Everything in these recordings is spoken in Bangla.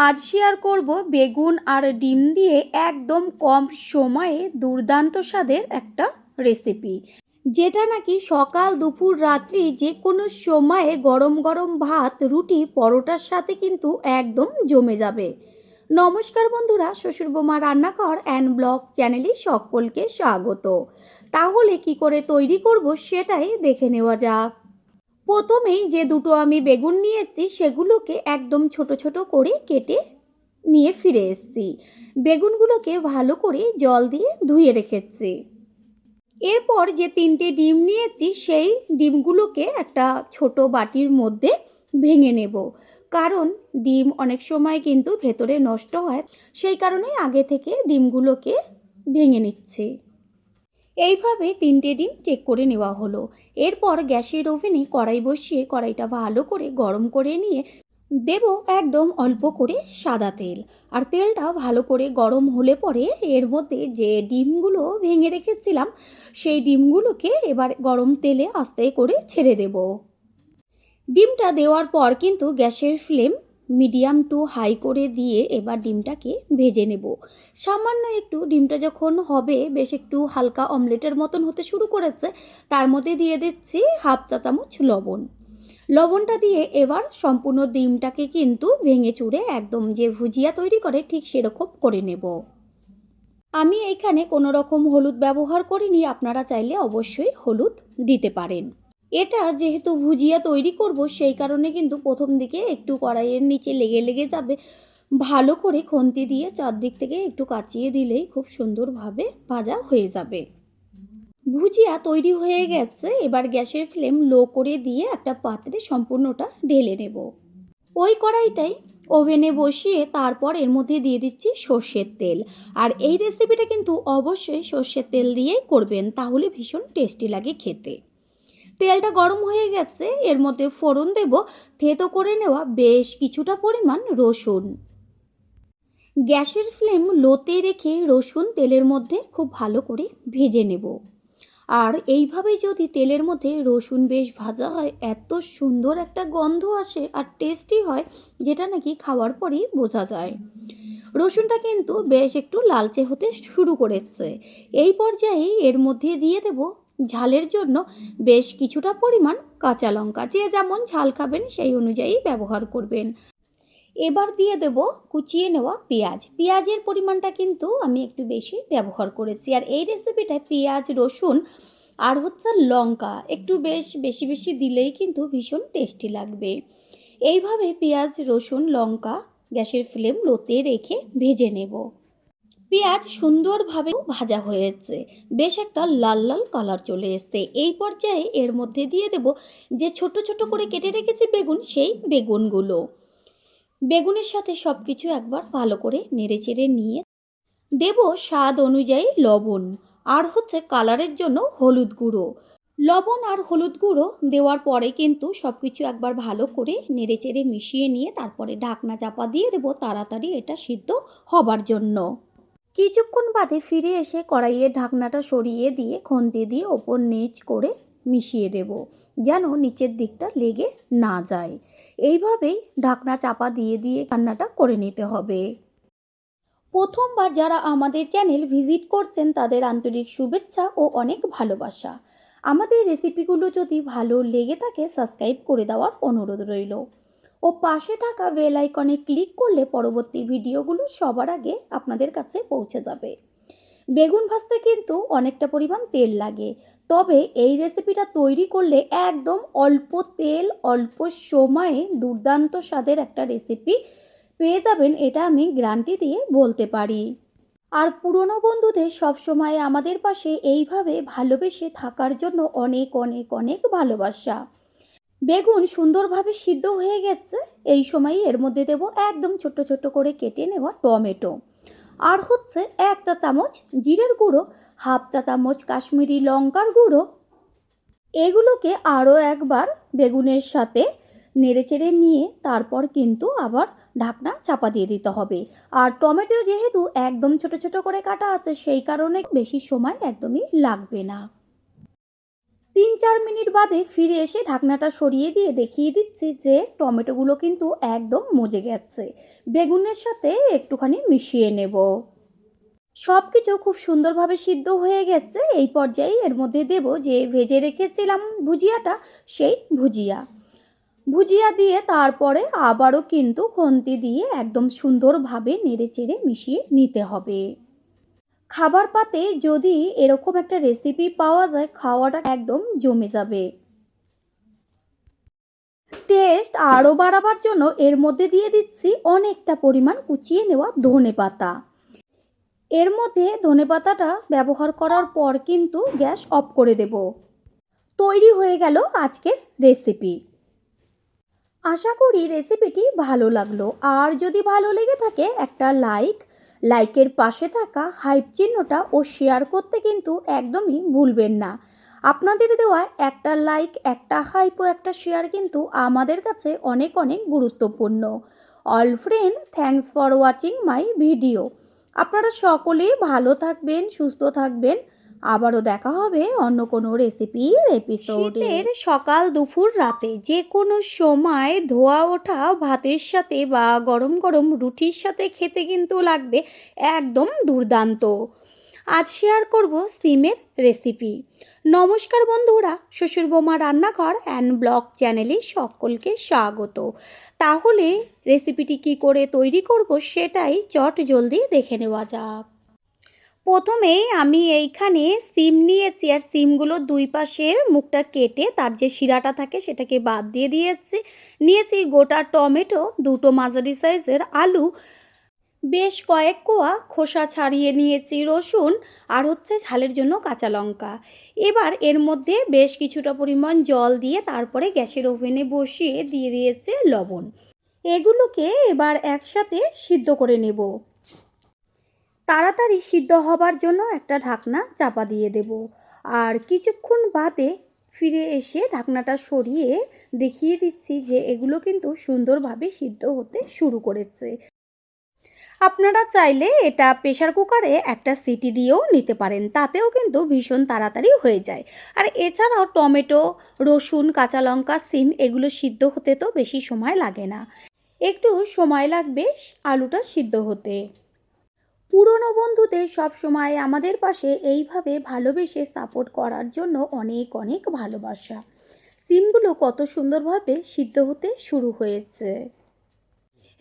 আজ শেয়ার করব বেগুন আর ডিম দিয়ে একদম কম সময়ে দুর্দান্ত স্বাদের একটা রেসিপি, যেটা নাকি সকাল দুপুর রাত্রি যে কোনো সময়ে গরম গরম ভাত রুটি পরোটার সাথে কিন্তু একদম জমে যাবে। নমস্কার বন্ধুরা, শ্বশুর বোমা রান্নাঘর অ্যান্ড ব্লগ চ্যানেলে সকলকে স্বাগত। তাহলে কি করে তৈরি করব সেটাই দেখে নেওয়া যাক। প্রথমেই যে দুটো আমি বেগুন নিয়েছি সেগুলোকে একদম ছোট ছোট করে কেটে নিয়ে ফিরে এসেছি। বেগুনগুলোকে ভালো করে জল দিয়ে ধুয়ে রেখেছি। এরপর যে তিনটে ডিম নিয়েছি সেই ডিমগুলোকে একটা ছোট বাটির মধ্যে ভেঙে নেব, কারণ ডিম অনেক সময় কিন্তু ভেতরে নষ্ট হয়, সেই কারণেই আগে থেকে ডিমগুলোকে ভেঙে নিচ্ছি। এইভাবে তিনটে ডিম চেক করে নেওয়া হলো। এরপর গ্যাসের ওভেনে কড়াই বসিয়ে কড়াইটা ভালো করে গরম করে নিয়ে দেব একদম অল্প করে সাদা তেল। আর তেলটা ভালো করে গরম হলে পরে এর মধ্যে যে ডিমগুলো ভেঙে রেখেছিলাম সেই ডিমগুলোকে এবার গরম তেলে আস্তে করে ছেড়ে দেব। ডিমটা দেওয়ার পর কিন্তু গ্যাসের ফ্লেম মিডিয়াম টু হাই করে দিয়ে এবার ডিমটাকে ভেজে নেব। সামান্য একটু ডিমটা যখন হবে বেশ একটু হালকা অমলেটের মতন হতে শুরু করেছে, তার মধ্যে দিয়ে দিচ্ছি হাফ চা চামচ লবণ। লবণটা দিয়ে এবার সম্পূর্ণ ডিমটাকে কিন্তু ভেঙে চুড়ে একদম যে ভুজিয়া তৈরি করে ঠিক সেরকম করে নেব। আমি এইখানে কোনো রকম হলুদ ব্যবহার করিনি, আপনারা চাইলে অবশ্যই হলুদ দিতে পারেন। এটা যেহেতু ভুজিয়া তৈরি করব সেই কারণে কিন্তু প্রথম দিকে একটু কড়াইয়ের নিচে লেগে লেগে যাবে। ভালো করে খুন্তি দিয়ে চারদিক থেকে একটু কাচিয়ে দিলেই খুব সুন্দরভাবে ভাজা হয়ে যাবে। ভুজিয়া তৈরি হয়ে গেছে, এবার গ্যাসের ফ্লেম লো করে দিয়ে একটা পাত্রে সম্পূর্ণটা ঢেলে নেব। ওই কড়াইটাই ওভেনে বসিয়ে তারপর এর মধ্যে দিয়ে দিচ্ছি সর্ষের তেল। আর এই রেসিপিটা কিন্তু অবশ্যই সর্ষের তেল দিয়েই করবেন, তাহলে ভীষণ টেস্টি লাগে খেতে। তেলটা গরম হয়ে গেছে, এর মধ্যে ফোড়ন দেব থেতো করে নেওয়া বেশ কিছুটা পরিমাণ রসুন। গ্যাসের ফ্লেম লোতে রেখে রসুন তেলের মধ্যে খুব ভালো করে ভেজে নেব। আর এইভাবেই যদি তেলের মধ্যে রসুন বেশ ভাজা হয় এত সুন্দর একটা গন্ধ আসে আর টেস্টি হয়, যেটা নাকি খাওয়ার পরেই বোঝা যায়। রসুনটা কিন্তু বেশ একটু লালচে হতে শুরু করেছে। এই পর্যায়ে এর মধ্যে দিয়ে দেব ঝালের জন্য বেশ কিছুটা পরিমাণ কাঁচা লঙ্কা, যে যেমন ঝাল খাবেন সেই অনুযায়ী ব্যবহার করবেন। এবার দিয়ে দেব কুচিয়ে নেওয়া পেঁয়াজ। পেঁয়াজের পরিমাণটা কিন্তু আমি একটু বেশি ব্যবহার করেছি। আর এই রেসিপিটায় পেঁয়াজ, রসুন আর হচ্ছে লঙ্কা একটু বেশি বেশি দিলেই কিন্তু ভীষণ টেস্টি লাগবে। এইভাবে পেঁয়াজ, রসুন, লঙ্কা গ্যাসের ফ্লেম লোতে রেখে ভেজে নেব। পেঁয়াজ সুন্দরভাবে ভাজা হয়েছে, বেশ একটা লাল লাল কালার চলে এসছে। এই পর্যায়ে এর মধ্যে দিয়ে দেব যে ছোট ছোট করে কেটে রেখেছি বেগুন, সেই বেগুনগুলো। বেগুনের সাথে সব কিছু একবার ভালো করে নেড়েচেড়ে নিয়ে দেব স্বাদ অনুযায়ী লবণ আর হচ্ছে কালারের জন্য হলুদ গুঁড়ো। লবণ আর হলুদ গুঁড়ো দেওয়ার পরে কিন্তু সব কিছু একবার ভালো করে নেড়েচেড়ে মিশিয়ে নিয়ে তারপরে ঢাকনা চাপা দিয়ে দেব তাড়াতাড়ি এটা সিদ্ধ হবার জন্য। কিছুক্ষণ বাদে ফিরে এসে কড়াইয়ের ঢাকনাটা সরিয়ে দিয়ে খুন্তি দিয়ে ওপর নিচ করে মিশিয়ে দেব, যেন নিচের দিকটা লেগে না যায়। এইভাবেই ঢাকনা চাপা দিয়ে দিয়ে রান্নাটা করে নিতে হবে। প্রথমবার যারা আমাদের চ্যানেল ভিজিট করছেন তাদের আন্তরিক শুভেচ্ছা ও অনেক ভালোবাসা। আমাদের রেসিপিগুলো যদি ভালো লেগে থাকে সাবস্ক্রাইব করে দেওয়ার অনুরোধ রইল ও পাশে থাকা বেল আইকনে ক্লিক করলে পরবর্তী ভিডিওগুলো সবার আগে আপনাদের কাছে পৌঁছে যাবে। বেগুন ভাজতে কিন্তু অনেকটা পরিমাণ তেল লাগে, তবে এই রেসিপিটা তৈরি করলে একদম অল্প তেল অল্প সময়ে দুর্দান্ত স্বাদের একটা রেসিপি পেয়ে যাবেন, এটা আমি গ্যারান্টি দিয়ে বলতে পারি। আর পুরনো বন্ধুদের সবসময় আমাদের পাশে এইভাবে ভালোবেসে থাকার জন্য অনেক অনেক অনেক ভালোবাসা। বেগুন সুন্দরভাবে সিদ্ধ হয়ে গেছে, এই সময় এর মধ্যে দেব একদম ছোট্ট ছোট্ট করে কেটে নেওয়া টমেটো আর হচ্ছে 1 চা চামচ জিরের গুঁড়ো, হাফ চা চামচ কাশ্মীরি লঙ্কার গুঁড়ো। এগুলোকে আরও একবার বেগুনের সাথে নেড়েচেড়ে নিয়ে তারপর কিন্তু আবার ঢাকনা চাপা দিয়ে দিতে হবে। আর টমেটো যেহেতু একদম ছোট ছোট করে কাটা আছে সেই কারণে বেশি সময় একদমই লাগবে না। 3-4 মিনিট বাদে ফিরে এসে ঢাকনাটা সরিয়ে দিয়ে দেখিয়ে দিচ্ছি যে টমেটোগুলো কিন্তু একদম মজে গেছে। বেগুনের সাথে একটুখানি মিশিয়ে নেব। সব কিছু খুব সুন্দরভাবে সিদ্ধ হয়ে গেছে। এই পর্যায়ে এর মধ্যে দেব যে ভেজে রেখেছিলাম ভুজিয়াটা, সেই ভুজিয়া দিয়ে তারপরে আবারও কিন্তু খুন্তি দিয়ে একদম সুন্দরভাবে নেড়েচেড়ে মিশিয়ে নিতে হবে। খাবার পাতে যদি এরকম একটা রেসিপি পাওয়া যায়, খাওয়াটা একদম জমে যাবে। টেস্ট আরও বাড়াবার জন্য এর মধ্যে দিয়ে দিচ্ছি অনেকটা পরিমাণ কুচিয়ে নেওয়া ধনেপাতা। এর মধ্যে ধনেপাতাটা ব্যবহার করার পর কিন্তু গ্যাস অফ করে দেব। তৈরি হয়ে গেল আজকের রেসিপি। আশা করি রেসিপিটি ভালো লাগলো। আর যদি ভালো লেগে থাকে একটা লাইকের পাশে থাকা হাইপ চিহ্নটা ও শেয়ার করতে কিন্তু একদমই ভুলবেন না। আপনাদের দেওয়া একটা লাইক, একটা হাইপ ও একটা শেয়ার কিন্তু আমাদের কাছে অনেক অনেক গুরুত্বপূর্ণ। All friend, thanks for watching my video. আপনারা সকলেই ভালো থাকবেন, সুস্থ থাকবেন। আবারও দেখা হবে অন্য কোনো রেসিপির এপিসোডে। শীতের সকাল, দুপুর, রাতে যে কোনো সময় ধোয়া ওঠা ভাতের সাথে বা গরম গরম রুটির সাথে খেতে কিন্তু লাগবে একদম দুর্দান্ত। আজ শেয়ার করব সিমের রেসিপি। নমস্কার বন্ধুরা, শ্বশুর বৌমা রান্নাঘর অ্যান্ড ব্লগ চ্যানেলে সকলকে স্বাগত। তাহলে রেসিপিটি কি করে তৈরি করব সেটাই চট জলদি দেখে নেওয়া যাক। প্রথমেই আমি এইখানে সিম নিয়েছি, আর সিমগুলো দুই পাশের মুখটা কেটে তার যে শিরাটা থাকে সেটাকে বাদ দিয়ে নিয়েছি গোটা টমেটো, দুটো মাঝারি সাইজের আলু, বেশ কয়েক কোয়া খোসা ছাড়িয়ে নিয়েছি রসুন, আর ঝালের জন্য কাঁচা লঙ্কা। এবার এর মধ্যে বেশ কিছুটা পরিমাণ জল দিয়ে তারপরে গ্যাসের ওভেনে বসিয়ে দিয়ে দিয়েছে লবণ। এগুলোকে এবার একসাথে সিদ্ধ করে নেব। তাড়াতাড়ি সিদ্ধ হবার জন্য একটা ঢাকনা চাপা দিয়ে দেব। আর কিছুক্ষণ বাদে ফিরে এসে ঢাকনাটা সরিয়ে দেখিয়ে দিচ্ছি যে এগুলো কিন্তু সুন্দরভাবে সিদ্ধ হতে শুরু করেছে। আপনারা চাইলে এটা প্রেসার কুকারে একটা সিটি দিয়েও নিতে পারেন, তাতেও কিন্তু ভীষণ তাড়াতাড়ি হয়ে যায়। আর এছাড়াও টমেটো, রসুন, কাঁচা লঙ্কা, সিম এগুলো সিদ্ধ হতে তো বেশি সময় লাগে না, একটু সময় লাগবে আলুটা সিদ্ধ হতে। পুরনো বন্ধুদের সব সময় আমাদের পাশে এইভাবে ভালোবেসে সাপোর্ট করার জন্য অনেক অনেক ভালোবাসা। সিমগুলো কত সুন্দরভাবে সিদ্ধ হতে শুরু হয়েছে।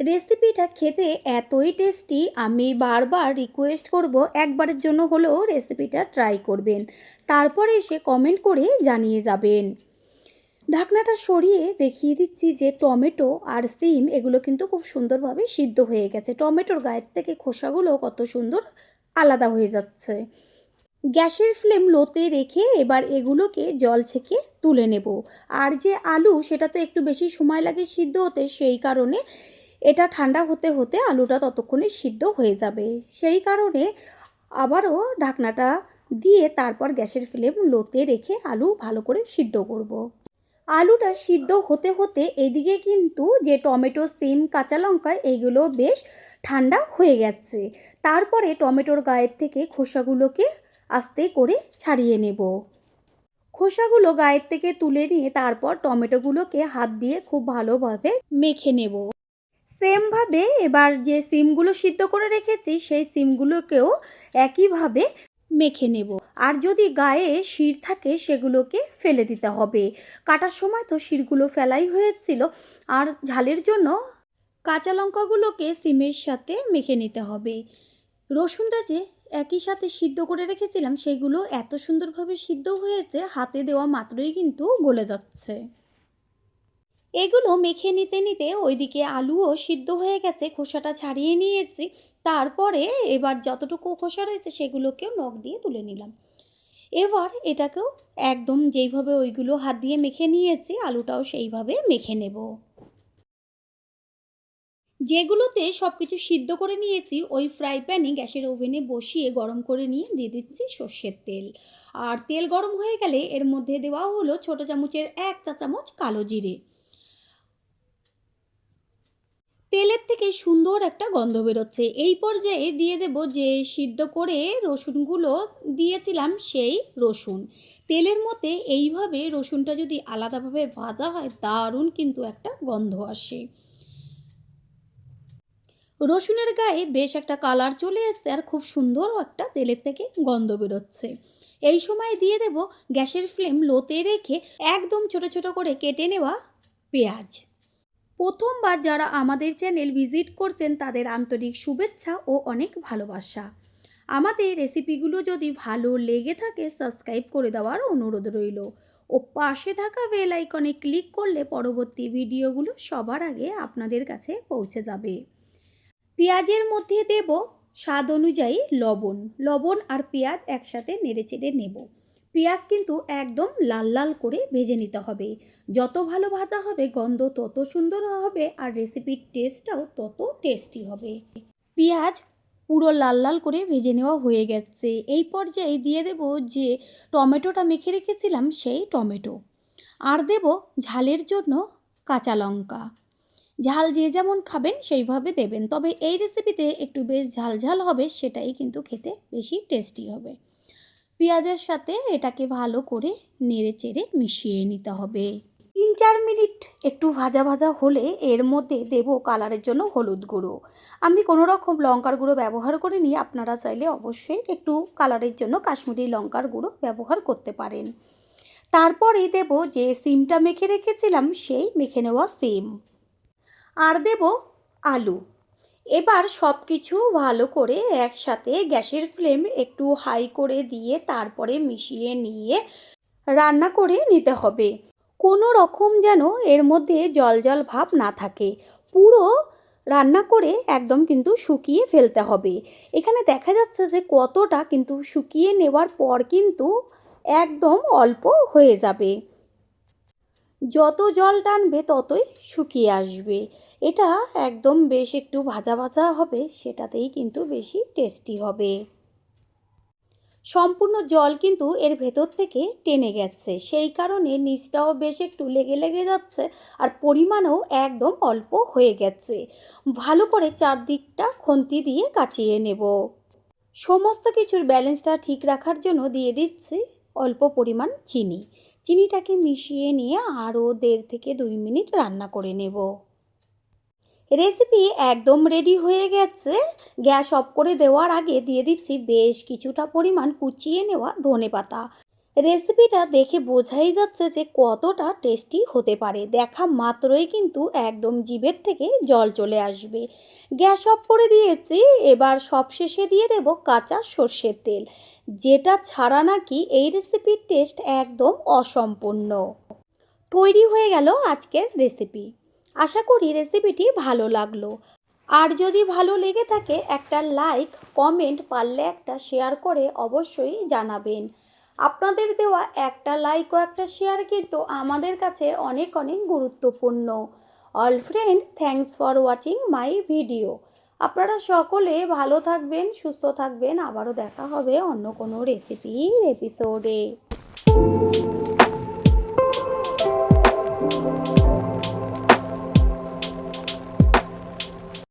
রেসিপিটা খেতে এতই টেস্টি, আমি বারবার রিকোয়েস্ট করব একবারের জন্য হলেও রেসিপিটা ট্রাই করবেন, তারপরে এসে কমেন্ট করে জানিয়ে যাবেন। ঢাকনাটা সরিয়ে দেখিয়ে দিচ্ছি যে টমেটো আর সিম এগুলো কিন্তু খুব সুন্দরভাবে সিদ্ধ হয়ে গেছে। টমেটোর গায়ের থেকে খোসাগুলো কত সুন্দর আলাদা হয়ে যাচ্ছে। গ্যাসের ফ্লেম লোতে রেখে এবার এগুলোকে জল ছেঁকে তুলে নেব। আর যে আলু, সেটা তো একটু বেশি সময় লাগে সিদ্ধ হতে, সেই কারণে এটা ঠান্ডা হতে হতে আলুটা ততক্ষণে সিদ্ধ হয়ে যাবে। সেই কারণে আবারও ঢাকনাটা দিয়ে তারপর গ্যাসের ফ্লেম লোতে রেখে আলু ভালো করে সিদ্ধ করব। আলুটা সিদ্ধ হতে হতে এদিকে কিন্তু যে টমেটো, সিম, কাঁচা লঙ্কা এইগুলো বেশ ঠান্ডা হয়ে গেছে। তারপরে টমেটোর গায়ের থেকে খোসাগুলোকে আস্তে করে ছাড়িয়ে নেব। খোসাগুলো গায়ের থেকে তুলে নিয়ে তারপর টমেটোগুলোকে হাত দিয়ে খুব ভালোভাবে মেখে নেব। সেমভাবে এবার যে সিমগুলো সিদ্ধ করে রেখেছি সেই সিমগুলোকেও একইভাবে মেখে নেব। আর যদি গায়ে শির থাকে সেগুলোকে ফেলে দিতে হবে। কাটার সময় তো শিরগুলো ফেলাই হয়েছিল। আর ঝালের জন্য কাঁচা লঙ্কাগুলোকে সিমের সাথে মেখে নিতে হবে। রসুনটা যে একই সাথে সিদ্ধ করে রেখেছিলাম সেগুলো এত সুন্দরভাবে সিদ্ধ হয়েছে, হাতে দেওয়া মাত্রই কিন্তু গলে যাচ্ছে। এগুলো মেখে নিতে নিতে ওইদিকে আলুও সিদ্ধ হয়ে গেছে, খোসাটা ছাড়িয়ে নিয়েছি। তারপরে এবার যতটুকু খোসা রয়েছে সেগুলোকেও নখ দিয়ে তুলে নিলাম। এবার এটাকেও একদম যেইভাবে ওইগুলো হাত দিয়ে মেখে নিয়েছি আলুটাও সেইভাবে মেখে নেব। যেগুলোতে সব কিছু সিদ্ধ করে নিয়েছি ওই ফ্রাই প্যানে গ্যাসের ওভেনে বসিয়ে গরম করে নিয়ে দিয়ে দিচ্ছি সর্ষের তেল। আর তেল গরম হয়ে গেলে এর মধ্যে দেওয়া হলো ছোটো চামচের 1 চা চামচ কালো জিরে। তেলের থেকে সুন্দর একটা গন্ধ বেরোচ্ছে। এই পর্যায়ে দিয়ে দেব যে সিদ্ধ করে রসুনগুলো দিয়েছিলাম সেই রসুন। তেলের মধ্যে এইভাবে রসুনটা যদি আলাদাভাবে ভাজা হয় দারুণ কিন্তু একটা গন্ধ আসে। রসুনের গায়ে বেশ একটা কালার চলে এসছে আর খুব সুন্দর একটা তেলের থেকে গন্ধ বেরোচ্ছে। এই সময় দিয়ে দেব গ্যাসের ফ্লেম লোতে রেখে একদম ছোট ছোট করে কেটে নেওয়া পেঁয়াজ। প্রথমবার যারা আমাদের চ্যানেল ভিজিট করছেন তাদের আন্তরিক শুভেচ্ছা ও অনেক ভালোবাসা। আমাদের রেসিপিগুলো যদি ভালো লেগে থাকে সাবস্ক্রাইব করে দেওয়ার অনুরোধ রইল ও পাশে থাকা বেল আইকনে ক্লিক করলে পরবর্তী ভিডিওগুলো সবার আগে আপনাদের কাছে পৌঁছে যাবে। পেঁয়াজের মধ্যে দেব স্বাদ অনুযায়ী লবণ। লবণ আর পেঁয়াজ একসাথে নেড়েচেড়ে নেব। পেঁয়াজ কিন্তু একদম লাল লাল করে ভেজে নিতে হবে। যত ভালো ভাজা হবে গন্ধ তত সুন্দর হবে আর রেসিপির টেস্টটাও তত টেস্টি হবে। পেঁয়াজ পুরো লাল লাল করে ভেজে নেওয়া হয়ে গেছে। এই পর্যায়ে দিয়ে দেব যে টমেটোটা মেখে রেখেছিলাম সেই টমেটো, আর দেব ঝালের জন্য কাঁচা লঙ্কা। ঝাল যে যেমন খাবেন সেইভাবে দেবেন, তবে এই রেসিপিতে একটু বেশ ঝাল ঝাল হবে, সেটাই কিন্তু খেতে বেশি টেস্টি হবে। পেঁয়াজের সাথে এটাকে ভালো করে নেড়ে চেড়ে মিশিয়ে নিতে হবে। 3-4 মিনিট একটু ভাজা ভাজা হলে এর মধ্যে দেব কালারের জন্য হলুদ গুঁড়ো। আমি কোনো রকম লঙ্কার গুঁড়ো ব্যবহার করিনি, আপনারা চাইলে অবশ্যই একটু কালারের জন্য কাশ্মীরি লঙ্কার গুঁড়ো ব্যবহার করতে পারেন। তারপরে দেব যে সিমটা মেখে রেখেছিলাম সেই মেখে নেওয়া সিম, আর দেব আলু। এবার সব কিছু ভালো করে একসাথে গ্যাসের ফ্লেম একটু হাই করে দিয়ে তারপরে মিশিয়ে নিয়ে রান্না করে নিতে হবে। কোনো রকম যেন এর মধ্যে জল জল ভাব না থাকে, পুরো রান্না করে একদম কিন্তু শুকিয়ে ফেলতে হবে। এখানে দেখা যাচ্ছে যে কতটা কিন্তু শুকিয়ে নেওয়ার পর কিন্তু একদম অল্প হয়ে যাবে। যত জল টানবে ততই শুকিয়ে আসবে। এটা একদম বেশ একটু ভাজা ভাজা হবে, সেটাতেই কিন্তু বেশি টেস্টি হবে। সম্পূর্ণ জল কিন্তু এর ভেতর থেকে টেনে গেছে, সেই কারণে নিচটাও বেশ একটু লেগে লেগে যাচ্ছে আর পরিমাণও একদম অল্প হয়ে গেছে। ভালো করে চারদিকটা খুন্তি দিয়ে কাচিয়ে নেব। সমস্ত কিছুর ব্যালেন্সটা ঠিক রাখার জন্য দিয়ে দিচ্ছি অল্প পরিমাণ চিনি। চিনিটাকে মিশিয়ে নিয়ে আরও 1.5 থেকে 2 মিনিট রান্না করে নেব। রেসিপি একদম রেডি হয়ে গেছে। গ্যাস অফ করে দেওয়ার আগে দিয়ে দিচ্ছি বেশ কিছুটা পরিমাণ কুচিয়ে নেওয়া ধনেপাতা। রেসিপিটা দেখে বোঝাই যাচ্ছে যে কতটা টেস্টি হতে পারে। দেখা মাত্রই কিন্তু একদম জিভের থেকে জল চলে আসবে। গ্যাস অফ করে দিয়েছি। এবার সবশেষে দিয়ে দেব কাঁচা সর্ষের তেল, যেটা ছাড়া নাকি এই রেসিপির টেস্ট একদম অসম্পূর্ণ। তৈরি হয়ে গেল আজকের রেসিপি। আশা করি রেসিপিটি ভালো লাগলো। আর যদি ভালো লেগে থাকে একটা লাইক, কমেন্ট, পারলে একটা শেয়ার করে অবশ্যই জানাবেন। আপনাদের দেওয়া একটা লাইক ও একটা শেয়ার কিন্তু আমাদের কাছে অনেক অনেক গুরুত্বপূর্ণ। All friend, thanks for watching my video. আপনারা সকলে ভালো থাকবেন, সুস্থ থাকবেন। আবারও দেখা হবে অন্য কোনো রেসিপির এপিসোডে।